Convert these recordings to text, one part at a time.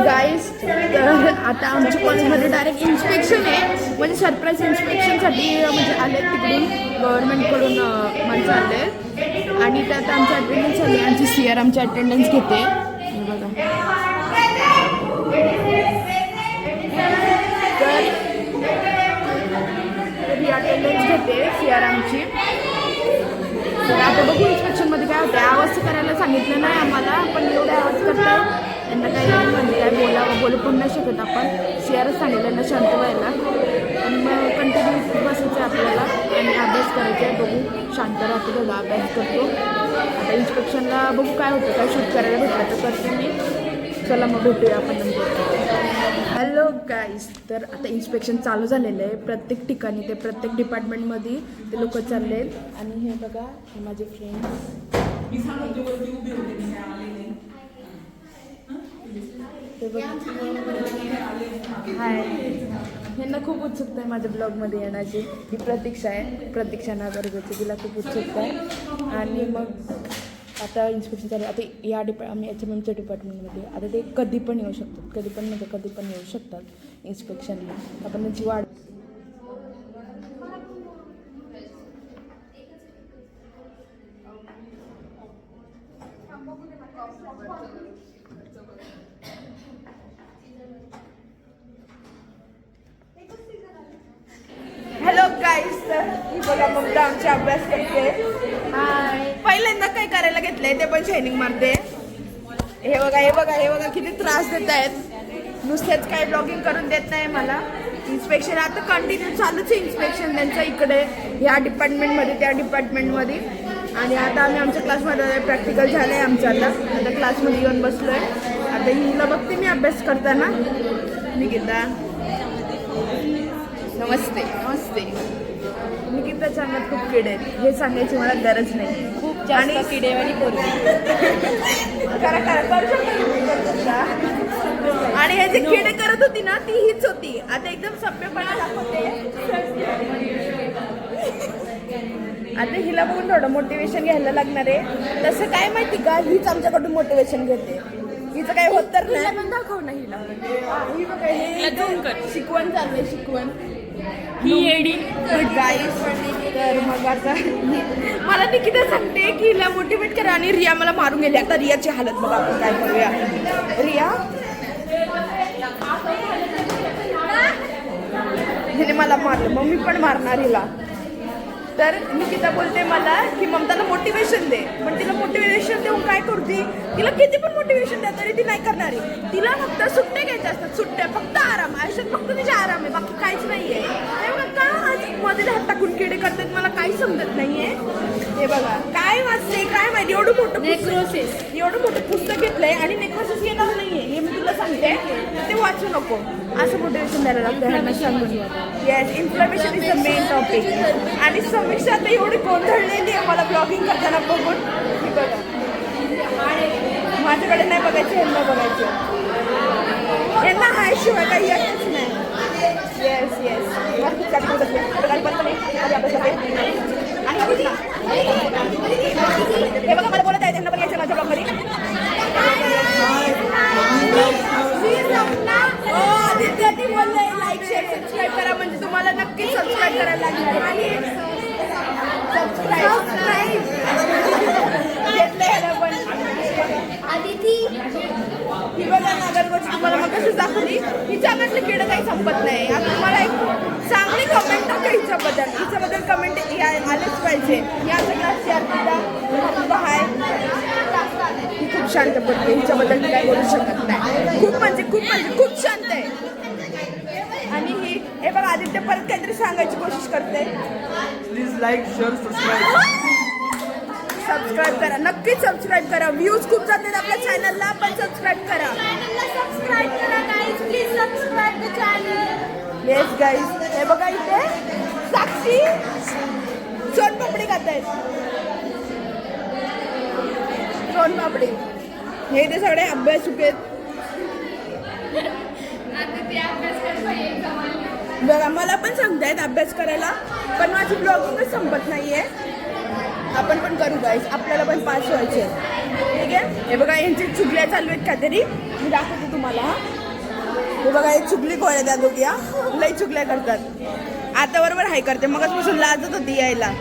गाईस, तर आता आमच्या कॉलेजमध्ये डायरेक्ट इन्स्पेक्शन आहे. म्हणजे सरप्राईज इन्स्पेक्शनसाठी म्हणजे आले तिकडून गव्हर्नमेंटकडून माणसं आले आहेत. आणि त्यात आमची अटेंडन्स आली. आमची CR आमची अटेंडन्स घेते. बघा, तर ही अटेंडन्स घेते CR आमची. तर आता बघू इन्स्पेक्शनमध्ये काय होतं. आवाज करायला सांगितलं नाही आम्हाला, पण एवढे आवाज करतात त्यांना काही म्हणजे काय बोलू पण नाही शकत आपण. CRच सांगितलं त्यांना शांत व्हायला. आणि मग कंटिन्यू बसायचं आहे आपल्याला आणि अभ्यास करायचा आहे. बघू शांत राहतो तेवढा अभ्यास करतो. आता इन्स्पेक्शनला बघू काय होतं. काय शूट करायला भेटलं तर करते मी. चला मग भेटूया आपण नंतर. हॅलो गाईज, तर आता इन्स्पेक्शन चालू झालेलं आहे. प्रत्येक ठिकाणी ते प्रत्येक डिपार्टमेंटमध्ये ते लोक चालले आहेत. आणि हे बघा, हे माझे फ्रेंड्स. हाय, ह्यांना खूप उत्सुकता आहे माझ्या ब्लॉगमध्ये येण्याची. ही प्रतीक्षा आहे, प्रतीक्षा नागरगोचे. तिला खूप उत्सुकता आहे. आणि मग आता इन्स्पेक्शन चालू. आता या आम्ही HMMच्या डिपार्टमेंटमध्ये. आता ते कधी पण येऊ शकतात, कधी पण येऊ शकतात इन्स्पेक्शनला. आपण त्यांची वाढ. हॅलो गाईस, तर ही बघा ममता आमची अभ्यास करते. पहिल्यांदा काय करायला घेतलंय ते पण शायनिंग मारते. हे बघा किती त्रास देत आहेत. नुसतेच काय ब्लॉगिंग करून देत नाही मला. इन्स्पेक्शन आता कंटिन्यू चालूच आहे इन्स्पेक्शन त्यांचं इकडे, ह्या डिपार्टमेंटमध्ये त्या डिपार्टमेंटमध्ये. आणि आता आम्ही आमच्या क्लासमध्ये प्रॅक्टिकल झालं आहे आमच्याला. आता क्लासमध्ये येऊन बसलो आहे. आता हिला बघते मी अभ्यास करताना. निकिता नमस्ते. निकिताच्या अंगात खूप किडे आहेत, हे सांगायची मला गरज नाही. खूप जास्त किडेवाली पोरगी. आणि हे जे किडे करत होती ना, ती हीच होती. आता एकदम सभ्यपणा दाखवते. आता हिला बघून थोडं मोटिवेशन घ्यायला लागणार आहे. तसं काय माहिती का, हीच आमच्याकडून मोटिवेशन घेते. हिचं काय होत तर नाही. पण दाखव ना हिला. ही बघा, हे शिकवण चाललंय, शिकवण. ही येडी गाईस. तर मग आता मला निकिता सांगते की हिला मोटिवेट करा. आणि रिया मला मारून गेली. आता रियाची हालत बघा, आपण काय करूया. रिया, हिने मला मारलं, मग मी पण मारणार हिला. तर निकिता बोलते मला की ममताला मोटिवेशन दे. पण तिला मोटिवेशन देऊन काय करते, तिला किती पण मोटिवेशन द्या तरी ती नाही करणारी. तिला फक्त सुट्ट्या घ्यायच्या असतात, सुट्ट्या, फक्त आराम. आयुष्यात फक्त तिचे आराम आहे, बाकी काहीच नाहीये. का आज मध्ये हात टाकून किडे करतात मला काही समजत नाहीये. हे बघा काय वाचते काय माहिती. एवढं मोठं पुस्तक घेतलंय आणि नेक्रोसिस येणार नाहीये हे मी तुला सांगते. ते वाचू नको असं मोटिवेशन द्यायला लागतं ह्यांना सांगून. Yes, inflammation is the main topic. आणि समीक्षा आता एवढी गोंधळलेली आहे मला ब्लॉगिंग करताना बघून. मी बघा, माझ्याकडे नाही बघायचं, ह्यांना बघायचं. यांना हाय शिवाय काही येतच नाही. येस हे बघा मला बोलत आहे, त्यांना पण यायचं माझ्या ब्लॉगमध्ये. आदित्य बोलले लाईक शेअर सबस्क्राईब करा. म्हणजे तुम्हाला नक्की सबस्क्राईब करायला लागणार. आणि सबस्क्राईब घेतलं पण आदिती. ही बघा नागरगोची तुम्हाला मग कसं दाखवली. हिच्याकडलं किडं काही संपत नाही. आता तुम्हाला एक चांगली कमेंट टाका हिच्याबद्दल कमेंट आलेच पाहिजे. या सगळ्यात शेअर हाय. ही खूप शांत पडते, हिच्याबद्दल मी काही बोलू शकत नाही. खूप शांत आहे. आणि ही हे बघा आदित्य परत काहीतरी सांगायची कोशिश करते. प्लीज लाईक शेअर सबस्क्राईब करा, नक्कीच सबस्क्राईब करा. व्ह्यूज खूप जातात आपल्या चॅनलला, पण सबस्क्राईब करा. Guys, please subscribe the channel. Yes guys, हे बघा इथे साक्षी सोनपापडी खात आहेत. सोनपापडी हे ते सगळे अभ्यासुक आहेत. बघा मला पण सांगतायत अभ्यास करायला, पण माझी ब्लॉगिंगच संपत नाहीये. आपण पण करू गाईज, आपल्याला पण पास व्हायचे. ठीक आहे. हे बघा यांची चुगल्या चालू आहेत काहीतरी. मी दाखवते तुम्हाला. हे बघा हे चुगली कोण आहे त्या दोघी लई चुगल्या करतात. आता बरोबर हाय करते मगाचपासून लाजत होती यायला.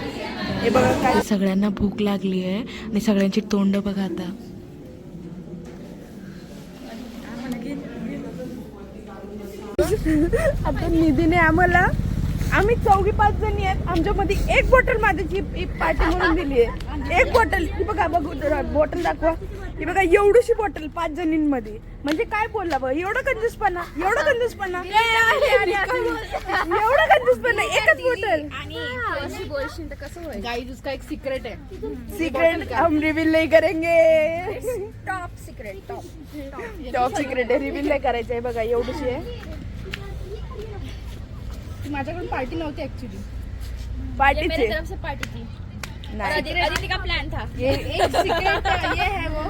हे बघा काय सगळ्यांना भूक लागली आहे आणि सगळ्यांची तोंड बघा आता. आता निधीने आम्हाला आम्ही 4-5 जणी आहेत आमच्यामध्ये एक बॉटल माझ्याची पार्टी म्हणून दिली आहे. एक बॉटल ही बघा बॉटल दाखवा. ही बघा एवढीशी बॉटल 5 जणींमध्ये. म्हणजे काय बोलला बघ एवढं कंजूसपणा एवढं कंजूसपणा एकच बॉटल. गाइस उसका एक सीक्रेट है. सिक्रेट हम रिवील नहीं करेंगे. टॉप सिक्रेट टॉप सिक्रेट आहे रिवील नाही करायचं आहे. बघा एवढीशी आहे. माझ्याकडून पार्टी नव्हती ऍक्च्युली. पार्टीची तरफ से पार्टी थी. नाही अदिति का प्लान था. ये है वो.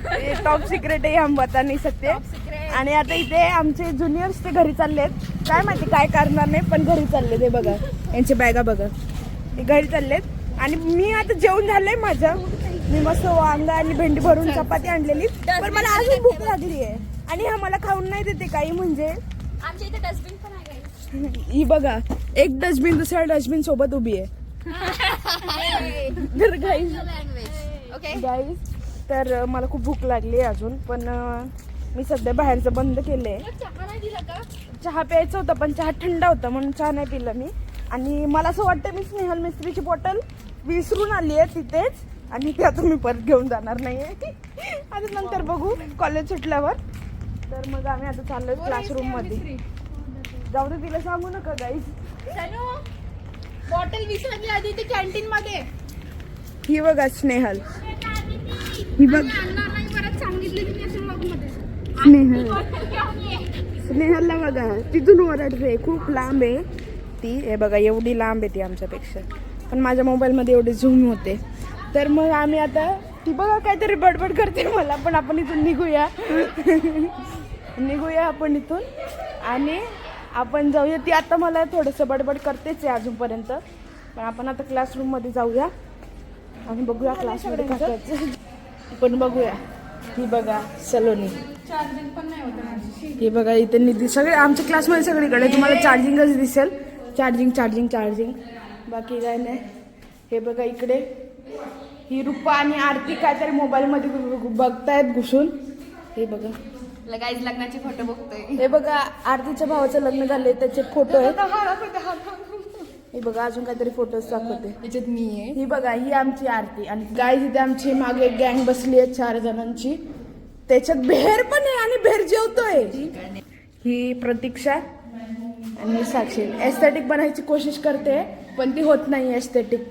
हे टॉप सिक्रेट आहे हम बता नाही सकते. आणि आता इथे आमचे ज्युनियर्स ते घरी चाललेत. काय माहिती काय करणार नाही पण घरी चालले. ते बघा यांचे बॅगा बघा ते घरी चाललेत. आणि मी आता जेवण झालंय माझं. मी मस्त वांगा आणि भेंडी भरून चपाती आणलेली पण मला अजून भूक लागली आहे. आणि हा मला खाऊन नाही देते काही. म्हणजे आमच्या इथे डस्टबिन पण आहे guys. ही बघा एक डस्टबिन दुसऱ्या डस्टबिन सोबत उभी आहे. तर गाईज लँग्वेज ओके. गाईज तर मला खूप भूक लागली आहे अजून. पण मी सध्या बाहेरचं बंद केलंय. चहा नाही दिला का? चहा प्यायचा होता पण चहा थंड होता म्हणून चहा नाही पिला मी. आणि मला असं वाटतं मी स्नेहल मिस्त्रीची बॉटल विसरून आली आहे तिथेच. आणि ती आता मी परत घेऊन जाणार नाही आहे. आता नंतर बघू कॉलेज सुटल्यावर. तर मग आम्ही आता चाललोय क्लासरूम मध्ये. जाऊ दे तिला सांगू नका गाईज. बॉटल विसरली आधी ते कॅन्टीन मध्ये. ही बघा स्नेहल. ही बघ स्नेहल. स्नेहलला बघा तिथून ओरडते खूप लांब आहे ती. हे बघा एवढी लांब आहे ती आमच्यापेक्षा. पण माझ्या मोबाईलमध्ये एवढी झूम होते. तर मग आम्ही आता ती बघा काहीतरी बडबड करते मला. पण आपण इथून निघूया. निघूया आपण इथून आणि आपण जाऊया. ती आता मला थोडंसं बडबड करतेच आहे अजूनपर्यंत. पण आपण आता क्लासरूममध्ये जाऊया आणि बघूया क्लासमध्ये काय करायचं. पण बघूया. ही बघा सलोनी. चार्जिंग पण नाही होतं माझी. हे बघा इथे निधी सगळे आमच्या क्लासमध्ये सगळीकडे तुम्हाला चार्जिंगच दिसेल. चार्जिंग चार्जिंग चार्जिंग बाकी काय नाही. हे बघा इकडे ही रुपा आणि आरती काहीतरी मोबाईलमध्ये बघतायत घुसून. हे बघा गाईज लग्नाचे फोटो बघतोय. हे बघा आरतीच्या भावाचं लग्न झालंय त्याचे फोटो आहेत. हे बघा अजून काहीतरी फोटोज दाखवते. त्याच्यात मी आहे. ही बघा ही आमची आरती. आणि गाईज इथे आमची मागे एक गँग बसली आहे 4 जणांची. त्याच्यात बेर पण आहे आणि बेर जेवतोय. ही प्रतीक्षा आणि साक्षी एस्थेटिक बनायची कोशिश करते पण ती होत नाही एस्थेटिक.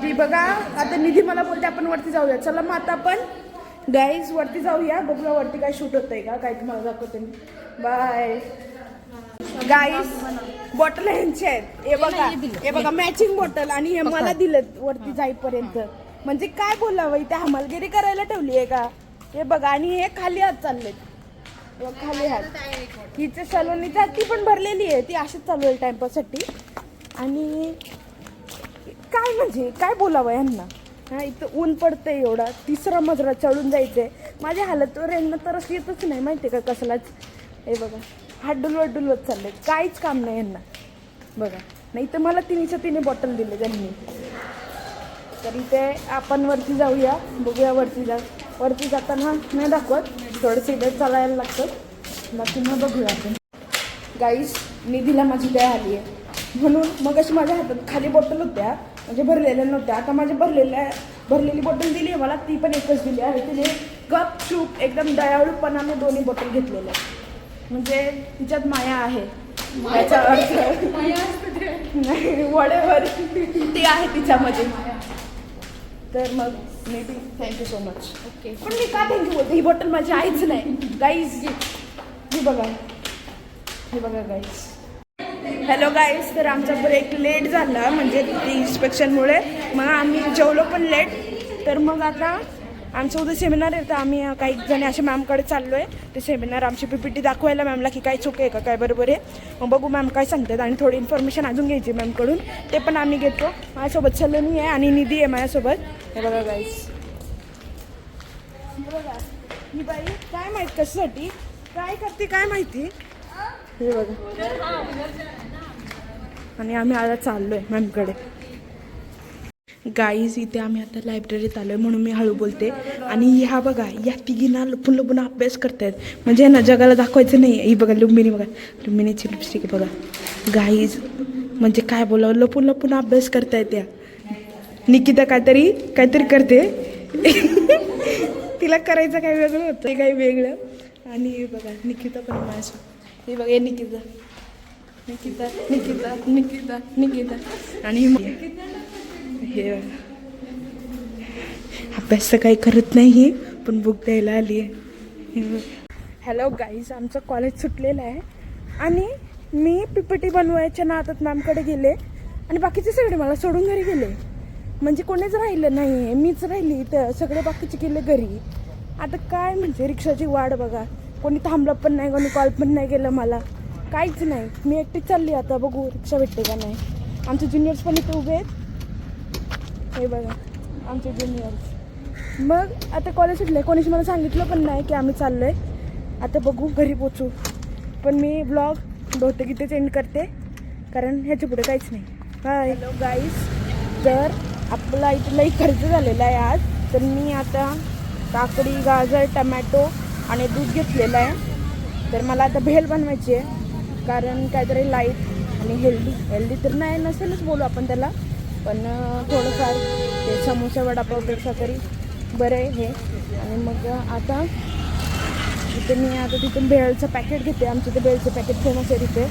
ती बघा आता निधी मला बोलते आपण वरती जाऊया. चला मग आता आपण गाईज वरती जाऊया. बघूया वरती काय शूट होतंय का काय तुम्हाला दाखवते. Bye guys. बॉटल ह्यांचे आहेत. हे बघा मॅचिंग बॉटल. आणि हे मला दिलं वरती जाईपर्यंत. म्हणजे काय बोलावं इथे हमालगिरी करायला ठेवली आहे का. हे बघा आणि हे खाली हात चाललेत. खाली हात. हिचे सलोनीची ती पण भरलेली आहे. ती अशीच चालू आहे टाइमपाससाठी. आणि काय म्हणजे काय बोलावं यांना. हा इथं ऊन पडतंय एवढा. 3रा मजला चढून जायचंय. माझ्या हालतवर यांना तरच येतच नाही माहिती का कसलाच. हे बघा हात डुलवत चालले. काहीच काम नाही यांना. बघा नाही तर मला 3 बॉटल दिले त्यांनी. तर इथे आपण वरती जाऊया. बघूया वरती जाताना नाही दाखवत. थोडंसं इथे चालायला लागतं. बाकी मग बघूया आपण. गाईस निधीला माझी दया आली आहे म्हणून मग अशी माझ्या हातात खाली बॉटल होत्या म्हणजे भरलेल्या नव्हत्या. आता माझ्या भरलेली बॉटल दिली आहे मला. ती पण एकच दिली आहे. तिने गपचूप एकदम दयाळूपणाने 2 बॉटल घेतलेल्या. म्हणजे तिच्यात माया आहे याचा अर्थ नाही वडेवर ती आहे तिच्यामध्ये. तर मग may be thank you so much. Okay पण मी का थँक्यू बोलते. ही बॉटल माझी आईच नाही. गाईज हे बघा गाईज. Hello guys. तर आमचा ब्रेक लेट झाला म्हणजे ती इन्स्पेक्शनमुळे. मग आम्ही जेवलो पण लेट. तर मग आता आमचं उद्या सेमिनार आहे. तर आम्ही काही जणी अशा मॅमकडे चाललो आहे. ते सेमिनार आमची PPT दाखवायला मॅमला की काय चूक आहे का काय बरोबर आहे. मग बघू मॅम काय सांगतात. आणि थोडी इन्फॉर्मेशन अजून घ्यायची मॅमकडून. ते पण आम्ही घेतो. माझ्यासोबत सलोनी आहे आणि निधी आहे माझ्यासोबत. हे बघा गाईज. बघा ही बाई काय माहित कशासाठी काय करते काय माहिती. हे बघा आणि आम्ही आता चाललोय मॅमकडे. गाईज इथे आम्ही आता लायब्ररीत आलोय म्हणून मी हळू बोलते. आणि ह्या बघा या तिघींना लपून लपून अभ्यास करतायत म्हणजे ना जगाला दाखवायचं नाही. ही बघा लुंबिनी बघा लुंबिनीची लिपस्टिक बघा. गाईज म्हणजे काय बोलावं लपून लपून अभ्यास करतायत त्या. निकिता काहीतरी करते तिला करायचं काही वेगळं होतं काही वेगळं. आणि हे बघा निकिता पण माझ्या हे बघा निकिता निकिता निकिता निकिता निकिता आणि हे अभ्यास तर काही करत नाही पण बुक द्यायला आली आहे. हॅलो गाईज आमचं कॉलेज सुटलेलं आहे आणि मी PPT बनवायच्या नादात मॅमकडे गेले आणि बाकीचे सगळे मला सोडून घरी गेले. म्हणजे कोणीच राहिलं नाही मीच राहिली तर सगळे बाकीचे गेले घरी. आता काय म्हणजे रिक्षाची वाट बघा कोणी थांबलं पण नाही कोणी कॉल पण नाही केलं मला काहीच नाही. मी एकटीच चालली आता बघू रिक्षा भेटते का नाही. आमचे ज्युनियर्स पण इथे उभे आहेत हे बघा आमचे ज्युनियर्स. मग आता कॉलेज सुटले कोणीच मला सांगितलं पण नाही की आम्ही चाललो आहे. आता बघू घरी पोचू. पण मी ब्लॉग बहुतेक इथेच एंड करते कारण ह्याच्या पुढे काहीच नाही. बाय. हॅलो गाईस तर आपला इथलाही खर्च झालेला आहे आज. तर मी आता काकडी गाजर टमॅटो आणि दूध घेतलेलं आहे. तर मला आता भेल बनवायची आहे कारण काहीतरी लाईट आणि हेल्दी तर नाही नसेलच बोलू आपण त्याला पण थोडंफार ते समोसा वडापावपेक्षा तरी बरं आहे हे. आणि मग आता इथे मी आता तिथून भेळचं पॅकेट घेते. आमचं ते भेळचं पॅकेट फेमस आहे तिथे.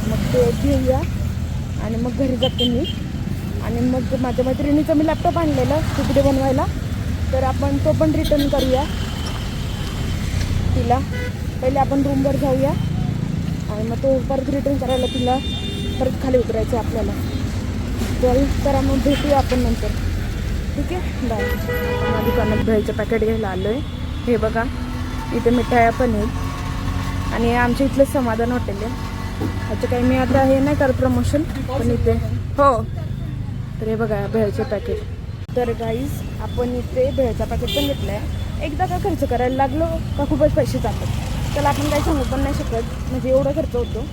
मग ते घेऊया आणि मग घरी जाते मी. आणि मग माझ्या मैत्रिणीचा मी लॅपटॉप आणलेला तिकडे बनवायला तर आपण तो पण रिटर्न करूया तिला. पहिले आपण रूमवर जाऊया आणि मग तो परत रिटर्न करायला तिला परत खाली उतरायचं आहे आपल्याला. तर मग भेटूया आपण नंतर ठीक आहे. बाय. माझ्या दुकानात भेळचं पॅकेट घ्यायला आलो आहे. हे बघा इथे मिठाया पण आहेत आणि आमच्या इथलं समाधान हॉटेल आहे. ह्याचं काही मी आता हे नाही करत प्रमोशन पण इथे हो. तर हे बघा भेळचं पॅकेट. तर गाईज आपण इथे भेळचा पॅकेट पण घेतला आहे. एकदा का खर्च करायला लागलो का खूपच पैसे जातात त्याला आपण काही सांगू पण नाही शकत म्हणजे एवढा खर्च होतो.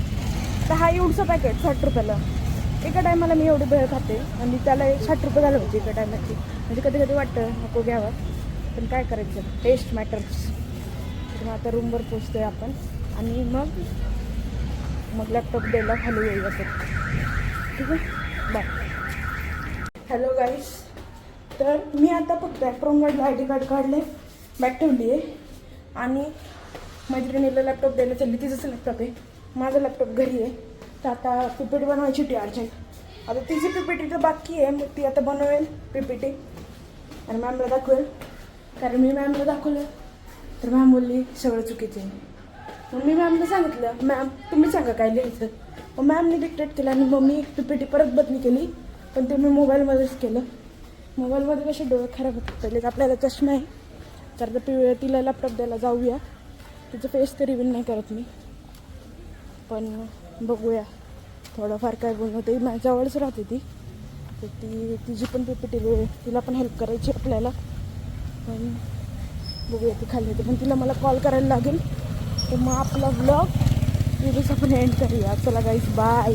तर हा एवढचं पॅकेट 60 रुपयाला. एका टायमाला मी एवढी भेळ खाते आणि त्याला 60 रुपये झालं होते एका टायमाची. म्हणजे कधी कधी वाटतं नको घ्यावं पण काय करायचं टेस्ट मॅटर्स. तर मग आता रूमवर पोचतो आहे आपण आणि मग लॅपटॉप द्यायला खाली येऊया तर ठीक आहे. बाय. हॅलो गाईस तर मी आता फक्त ॲप्रॉनकडलं ID कार्ड काढले बॅग ठेवली आहे आणि मैत्रिणीला लॅपटॉप द्यायला चालली. तिचंच लॅपटॉप आहे माझा लॅपटॉप घरी आहे. तर आता PPT बनवायची होती अर्जंट. आता तिची PPT तर बाकी आहे मग ती आता बनवेल PPT आणि मॅमला दाखवेल कारण मी मॅमला दाखवलं तर मॅम बोलली सगळं चुकीचं आहे. मग मी मॅमला सांगितलं मॅम तुम्ही सांगा काय लिहायचं. मग मॅमने डिक्टेट केलं आणि मग मी PPT परत बदली केली पण ते मी मोबाईलमध्येच केलं. मोबाईलमध्ये कसे डोळे खराब होतात. पहिलेच आपल्याला चष्मा आहे तर तिला लॅपटॉप द्यायला जाऊया. तिचं फेस तर रिव्हील नाही करत मी पण बघूया थोडंफार काय बोलणं होतं. माझ्याजवळच राहते ती तर तिची पण PPT तिला पण हेल्प करायची आपल्याला. पण बघूया ती खाली होते पण तिला मला कॉल करायला लागेल. तर मग आपला व्लॉग इथेच आपण एंड करूया. चला गाईस बाय.